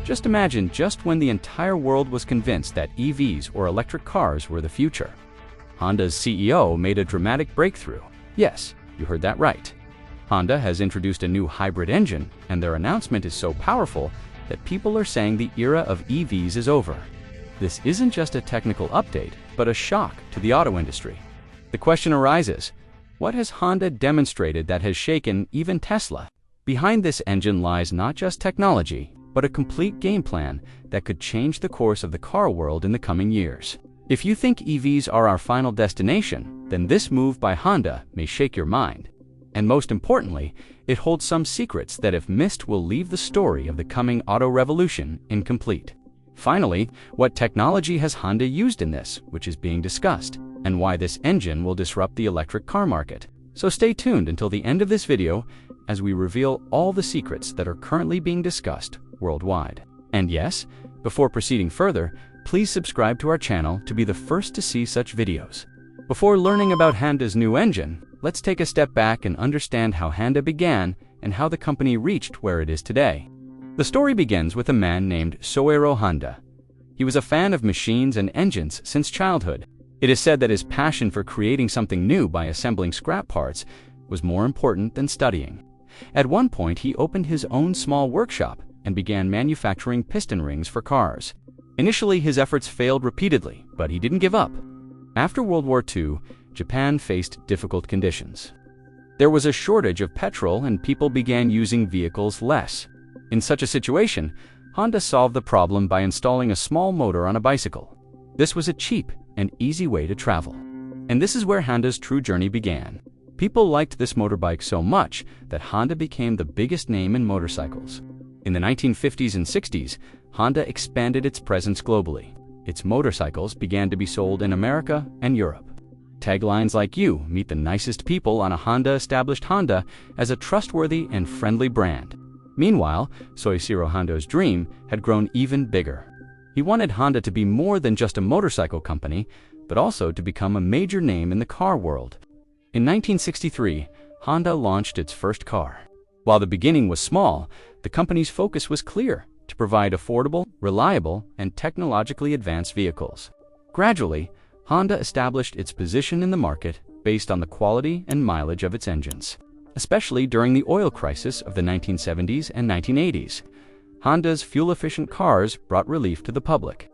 Just imagine just when the entire world was convinced that EVs or electric cars were the future. Honda's CEO made a dramatic breakthrough. Yes, you heard that right. Honda has introduced a new hybrid engine, and their announcement is so powerful that people are saying the era of EVs is over. This isn't just a technical update, but a shock to the auto industry. The question arises, what has Honda demonstrated that has shaken even Tesla? Behind this engine lies not just technology, but a complete game plan that could change the course of the car world in the coming years. If you think EVs are our final destination, then this move by Honda may shake your mind. And most importantly, it holds some secrets that if missed will leave the story of the coming auto revolution incomplete. Finally, what technology has Honda used in this, which is being discussed, and why this engine will disrupt the electric car market. So stay tuned until the end of this video as we reveal all the secrets that are currently being discussed worldwide. And yes, before proceeding further, please subscribe to our channel to be the first to see such videos. Before learning about Honda's new engine, let's take a step back and understand how Honda began and how the company reached where it is today. The story begins with a man named Soichiro Honda. He was a fan of machines and engines since childhood. It is said that his passion for creating something new by assembling scrap parts was more important than studying. At one point, he opened his own small workshop and began manufacturing piston rings for cars. Initially, his efforts failed repeatedly, but he didn't give up. After World War II, Japan faced difficult conditions. There was a shortage of petrol and people began using vehicles less. In such a situation, Honda solved the problem by installing a small motor on a bicycle. This was a cheap and easy way to travel. And this is where Honda's true journey began. People liked this motorbike so much that Honda became the biggest name in motorcycles. In the 1950s and 60s, Honda expanded its presence globally. Its motorcycles began to be sold in America and Europe. Taglines like "You meet the nicest people on a Honda" established Honda as a trustworthy and friendly brand. Meanwhile, Soichiro Honda's dream had grown even bigger. He wanted Honda to be more than just a motorcycle company, but also to become a major name in the car world. In 1963, Honda launched its first car. While the beginning was small, the company's focus was clear: to provide affordable, reliable, and technologically advanced vehicles. Gradually, Honda established its position in the market based on the quality and mileage of its engines. Especially during the oil crisis of the 1970s and 1980s, Honda's fuel-efficient cars brought relief to the public.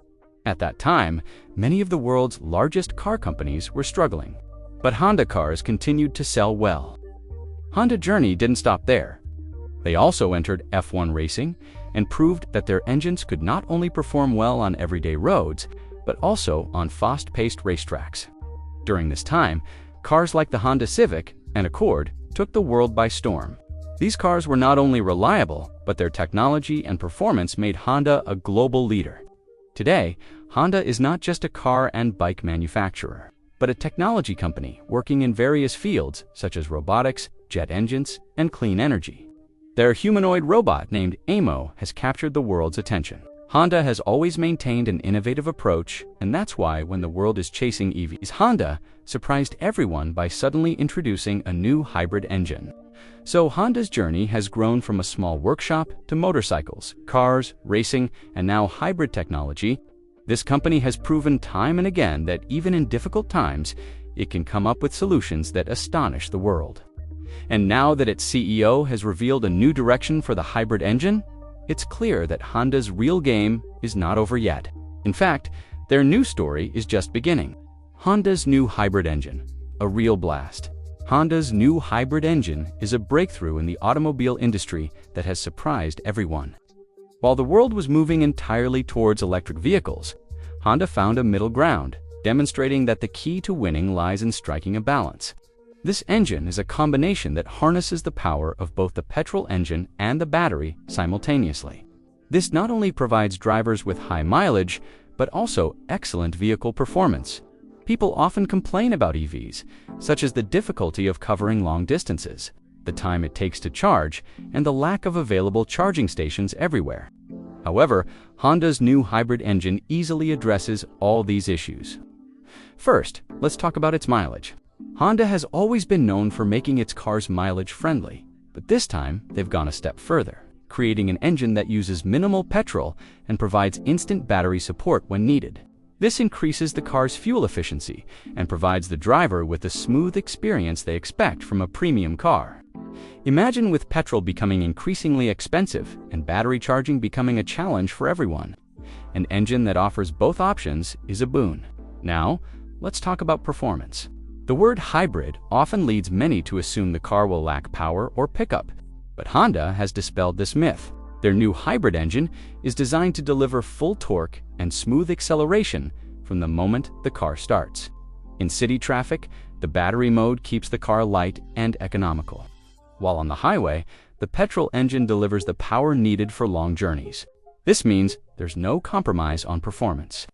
At that time, many of the world's largest car companies were struggling, but Honda cars continued to sell well. Honda's journey didn't stop there. They also entered F1 racing and proved that their engines could not only perform well on everyday roads, but also on fast-paced racetracks. During this time, cars like the Honda Civic and Accord took the world by storm. These cars were not only reliable, but their technology and performance made Honda a global leader. Today, Honda is not just a car and bike manufacturer, but a technology company working in various fields such as robotics, jet engines, and clean energy. Their humanoid robot named Amo has captured the world's attention. Honda has always maintained an innovative approach, and that's why when the world is chasing EVs, Honda surprised everyone by suddenly introducing a new hybrid engine. So Honda's journey has grown from a small workshop to motorcycles, cars, racing, and now hybrid technology. This company has proven time and again that even in difficult times, it can come up with solutions that astonish the world. And now that its CEO has revealed a new direction for the hybrid engine, it's clear that Honda's real game is not over yet. In fact, their new story is just beginning. Honda's new hybrid engine, a real blast. Honda's new hybrid engine is a breakthrough in the automobile industry that has surprised everyone. While the world was moving entirely towards electric vehicles, Honda found a middle ground, demonstrating that the key to winning lies in striking a balance. This engine is a combination that harnesses the power of both the petrol engine and the battery simultaneously. This not only provides drivers with high mileage, but also excellent vehicle performance. People often complain about EVs, such as the difficulty of covering long distances, the time it takes to charge, and the lack of available charging stations everywhere. However, Honda's new hybrid engine easily addresses all these issues. First, let's talk about its mileage. Honda has always been known for making its cars mileage-friendly, but this time they've gone a step further, creating an engine that uses minimal petrol and provides instant battery support when needed. This increases the car's fuel efficiency and provides the driver with the smooth experience they expect from a premium car. Imagine with petrol becoming increasingly expensive and battery charging becoming a challenge for everyone. An engine that offers both options is a boon. Now, let's talk about performance. The word hybrid often leads many to assume the car will lack power or pickup, but Honda has dispelled this myth. Their new hybrid engine is designed to deliver full torque and smooth acceleration from the moment the car starts. In city traffic, the battery mode keeps the car light and economical. While on the highway, the petrol engine delivers the power needed for long journeys. This means there's no compromise on performance.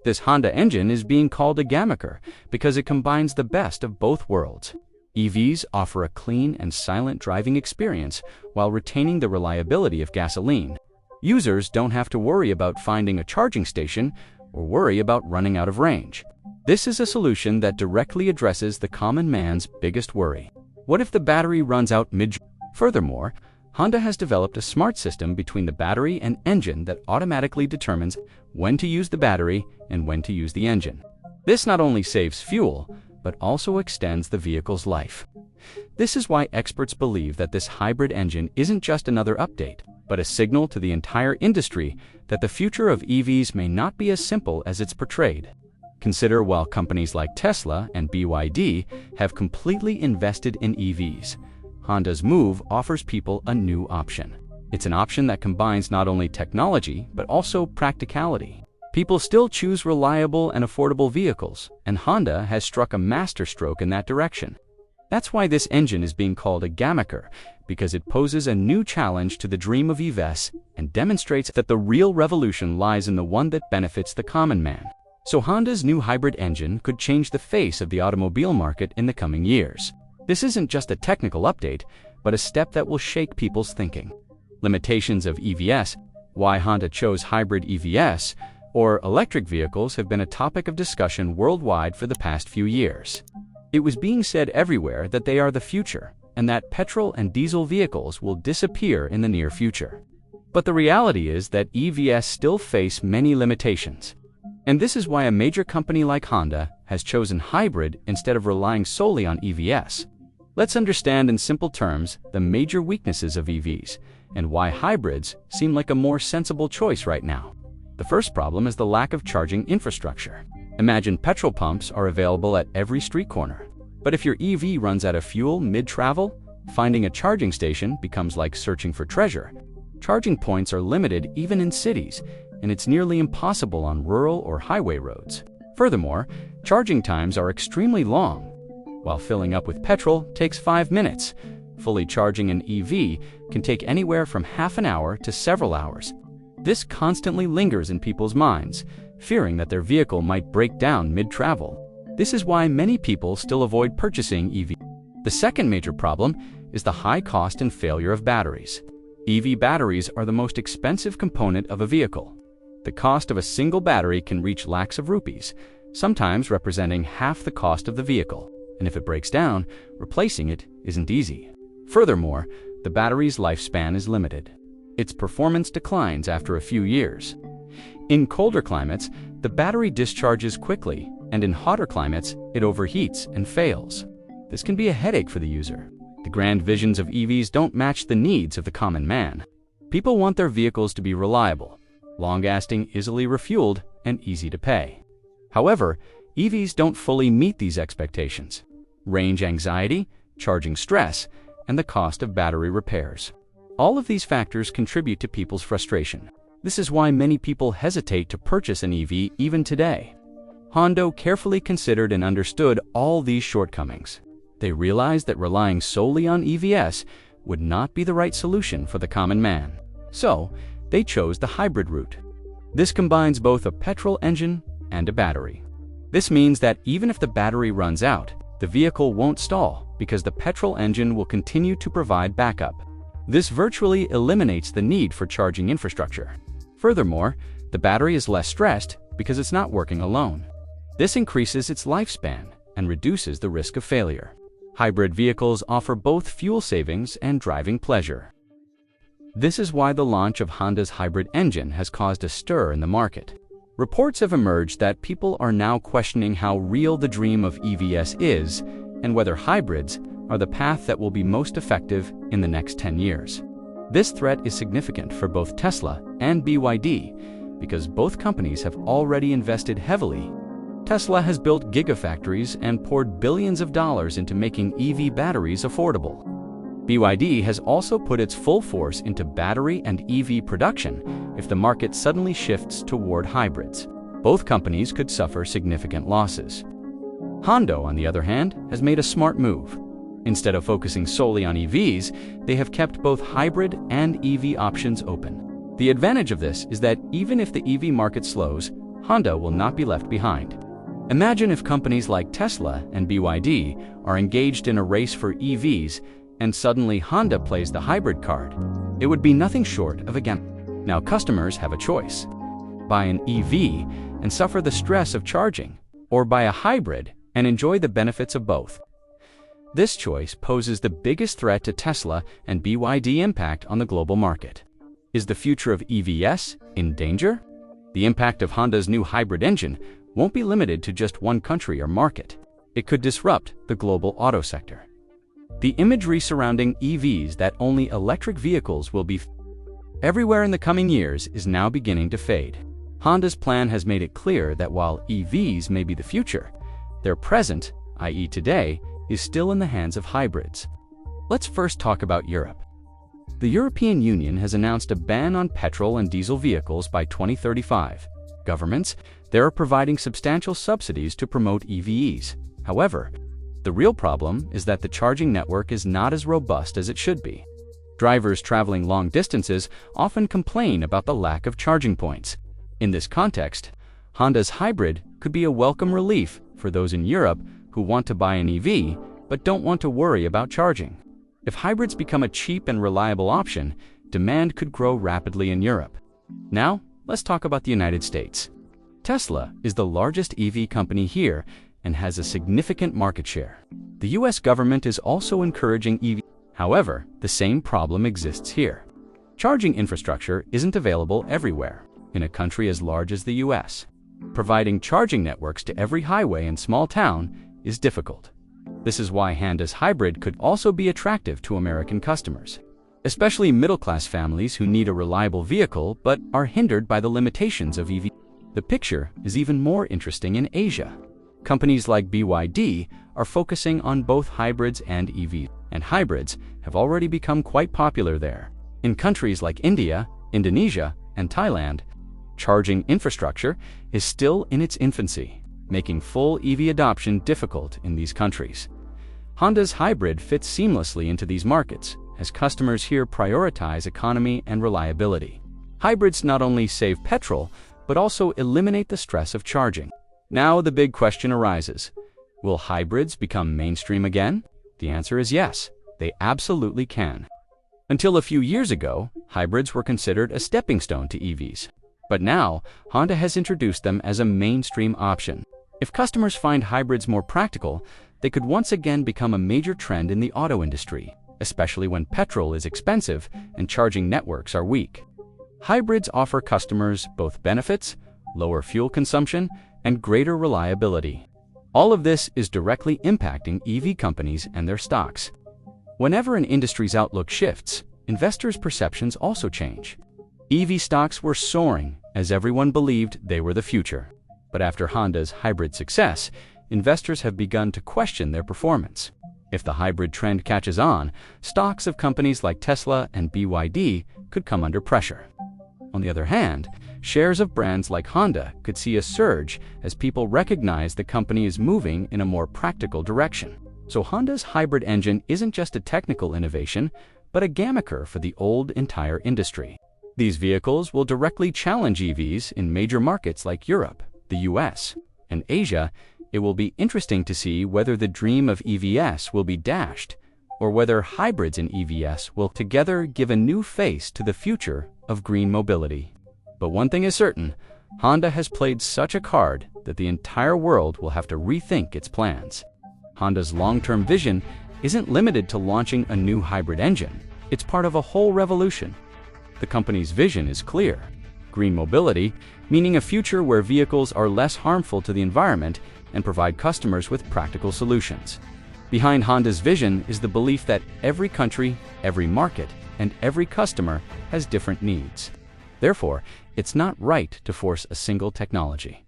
This Honda engine is being called a gamaker because it combines the best of both worlds. EVs offer a clean and silent driving experience while retaining the reliability of gasoline. Users don't have to worry about finding a charging station or worry about running out of range. This is a solution that directly addresses the common man's biggest worry. What if the battery runs out mid-journey? Furthermore, Honda has developed a smart system between the battery and engine that automatically determines when to use the battery and when to use the engine. This not only saves fuel, but also extends the vehicle's life. This is why experts believe that this hybrid engine isn't just another update, but a signal to the entire industry that the future of EVs may not be as simple as it's portrayed. Consider while companies like Tesla and BYD have completely invested in EVs, Honda's move offers people a new option. It's an option that combines not only technology, but also practicality. People still choose reliable and affordable vehicles, and Honda has struck a masterstroke in that direction. That's why this engine is being called a gamaker, because it poses a new challenge to the dream of EVs and demonstrates that the real revolution lies in the one that benefits the common man. So Honda's new hybrid engine could change the face of the automobile market in the coming years. This isn't just a technical update, but a step that will shake people's thinking. Limitations of EVs, why Honda chose hybrid EVs, or electric vehicles have been a topic of discussion worldwide for the past few years. It was being said everywhere that they are the future, and that petrol and diesel vehicles will disappear in the near future. But the reality is that EVs still face many limitations. And this is why a major company like Honda has chosen hybrid instead of relying solely on EVs. Let's understand in simple terms the major weaknesses of EVs and why hybrids seem like a more sensible choice right now. The first problem is the lack of charging infrastructure. Imagine petrol pumps are available at every street corner. But if your EV runs out of fuel mid-travel, finding a charging station becomes like searching for treasure. Charging points are limited even in cities, and it's nearly impossible on rural or highway roads. Furthermore, charging times are extremely long. While filling up with petrol takes 5 minutes, fully charging an EV can take anywhere from half an hour to several hours. This constantly lingers in people's minds, fearing that their vehicle might break down mid-travel. This is why many people still avoid purchasing EV. The second major problem is the high cost and failure of batteries. EV batteries are the most expensive component of a vehicle. The cost of a single battery can reach lakhs of rupees, sometimes representing half the cost of the vehicle. And if it breaks down, replacing it isn't easy. Furthermore, the battery's lifespan is limited. Its performance declines after a few years. In colder climates, the battery discharges quickly, and in hotter climates, it overheats and fails. This can be a headache for the user. The grand visions of EVs don't match the needs of the common man. People want their vehicles to be reliable, long-lasting, easily refueled, and easy to pay. However, EVs don't fully meet these expectations. Range anxiety, charging stress, and the cost of battery repairs. All of these factors contribute to people's frustration. This is why many people hesitate to purchase an EV even today. Honda carefully considered and understood all these shortcomings. They realized that relying solely on EVs would not be the right solution for the common man. So, they chose the hybrid route. This combines both a petrol engine and a battery. This means that even if the battery runs out, the vehicle won't stall because the petrol engine will continue to provide backup. This virtually eliminates the need for charging infrastructure. Furthermore, the battery is less stressed because it's not working alone. This increases its lifespan and reduces the risk of failure. Hybrid vehicles offer both fuel savings and driving pleasure. This is why the launch of Honda's hybrid engine has caused a stir in the market. Reports have emerged that people are now questioning how real the dream of EVs is and whether hybrids are the path that will be most effective in the next 10 years. This threat is significant for both Tesla and BYD because both companies have already invested heavily. Tesla has built gigafactories and poured billions of dollars into making EV batteries affordable. BYD has also put its full force into battery and EV production if the market suddenly shifts toward hybrids. Both companies could suffer significant losses. Honda, on the other hand, has made a smart move. Instead of focusing solely on EVs, they have kept both hybrid and EV options open. The advantage of this is that even if the EV market slows, Honda will not be left behind. Imagine if companies like Tesla and BYD are engaged in a race for EVs and suddenly Honda plays the hybrid card. It would be nothing short of a gamble. Now customers have a choice. Buy an EV and suffer the stress of charging, or buy a hybrid and enjoy the benefits of both. This choice poses the biggest threat to Tesla and BYD impact on the global market. Is the future of EVs in danger? The impact of Honda's new hybrid engine won't be limited to just one country or market. It could disrupt the global auto sector. The imagery surrounding EVs that only electric vehicles will be everywhere in the coming years is now beginning to fade. Honda's plan has made it clear that while EVs may be the future, their present, i.e. today, is still in the hands of hybrids. Let's first talk about Europe. The European Union has announced a ban on petrol and diesel vehicles by 2035. Governments there are providing substantial subsidies to promote EVs. However, the real problem is that the charging network is not as robust as it should be. Drivers traveling long distances often complain about the lack of charging points. In this context, Honda's hybrid could be a welcome relief for those in Europe who want to buy an EV but don't want to worry about charging. If hybrids become a cheap and reliable option, demand could grow rapidly in Europe. Now, let's talk about the United States. Tesla is the largest EV company here and has a significant market share. The US government is also encouraging EV. However, the same problem exists here. Charging infrastructure isn't available everywhere in a country as large as the US. Providing charging networks to every highway and small town is difficult. This is why Honda's hybrid could also be attractive to American customers, especially middle-class families who need a reliable vehicle but are hindered by the limitations of EV. The picture is even more interesting in Asia. Companies like BYD are focusing on both hybrids and EVs, and hybrids have already become quite popular there. In countries like India, Indonesia, and Thailand, charging infrastructure is still in its infancy, making full EV adoption difficult in these countries. Honda's hybrid fits seamlessly into these markets, as customers here prioritize economy and reliability. Hybrids not only save petrol, but also eliminate the stress of charging. Now the big question arises. Will hybrids become mainstream again? The answer is yes, they absolutely can. Until a few years ago, hybrids were considered a stepping stone to EVs. But now, Honda has introduced them as a mainstream option. If customers find hybrids more practical, they could once again become a major trend in the auto industry, especially when petrol is expensive and charging networks are weak. Hybrids offer customers both benefits, lower fuel consumption, and greater reliability. All of this is directly impacting EV companies and their stocks. Whenever an industry's outlook shifts, investors' perceptions also change. EV stocks were soaring as everyone believed they were the future. But after Honda's hybrid success, investors have begun to question their performance. If the hybrid trend catches on, stocks of companies like Tesla and BYD could come under pressure. On the other hand, shares of brands like Honda could see a surge as people recognize the company is moving in a more practical direction. So Honda's hybrid engine isn't just a technical innovation, but a gamicker for the old entire industry. These vehicles will directly challenge EVs in major markets like Europe, the US, and Asia. It will be interesting to see whether the dream of EVs will be dashed, or whether hybrids and EVs will together give a new face to the future of green mobility. But one thing is certain, Honda has played such a card that the entire world will have to rethink its plans. Honda's long-term vision isn't limited to launching a new hybrid engine. It's part of a whole revolution, The company's vision is clear: green mobility, meaning a future where vehicles are less harmful to the environment and provide customers with practical solutions. Behind Honda's vision is the belief that every country, every market, and every customer has different needs. Therefore, it's not right to force a single technology.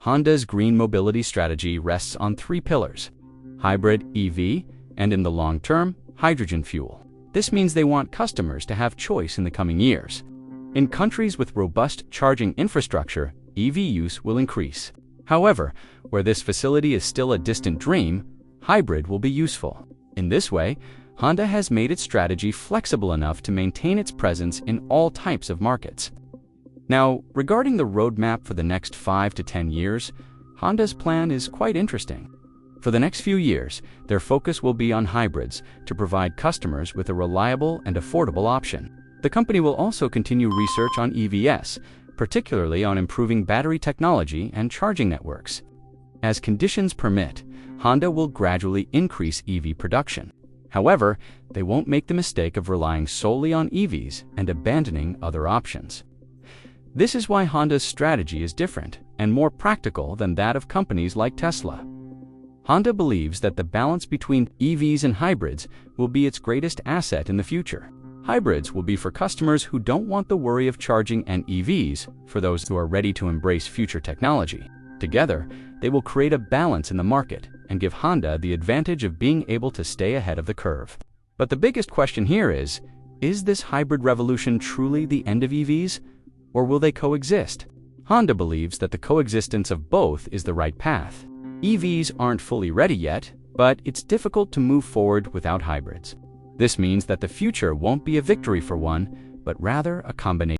Honda's green mobility strategy rests on three pillars: hybrid EV, and in the long term, hydrogen fuel. This means they want customers to have choice in the coming years. In countries with robust charging infrastructure, EV use will increase. However, where this facility is still a distant dream, hybrid will be useful. In this way, Honda has made its strategy flexible enough to maintain its presence in all types of markets. Now, regarding the roadmap for the next 5 to 10 years, Honda's plan is quite interesting. For the next few years, their focus will be on hybrids to provide customers with a reliable and affordable option. The company will also continue research on EVs, particularly on improving battery technology and charging networks. As conditions permit, Honda will gradually increase EV production. However, they won't make the mistake of relying solely on EVs and abandoning other options. This is why Honda's strategy is different and more practical than that of companies like Tesla. Honda believes that the balance between EVs and hybrids will be its greatest asset in the future. Hybrids will be for customers who don't want the worry of charging, and EVs for those who are ready to embrace future technology. Together, they will create a balance in the market and give Honda the advantage of being able to stay ahead of the curve. But the biggest question here is this hybrid revolution truly the end of EVs, or will they coexist? Honda believes that the coexistence of both is the right path. EVs aren't fully ready yet, but it's difficult to move forward without hybrids. This means that the future won't be a victory for one, but rather a combination.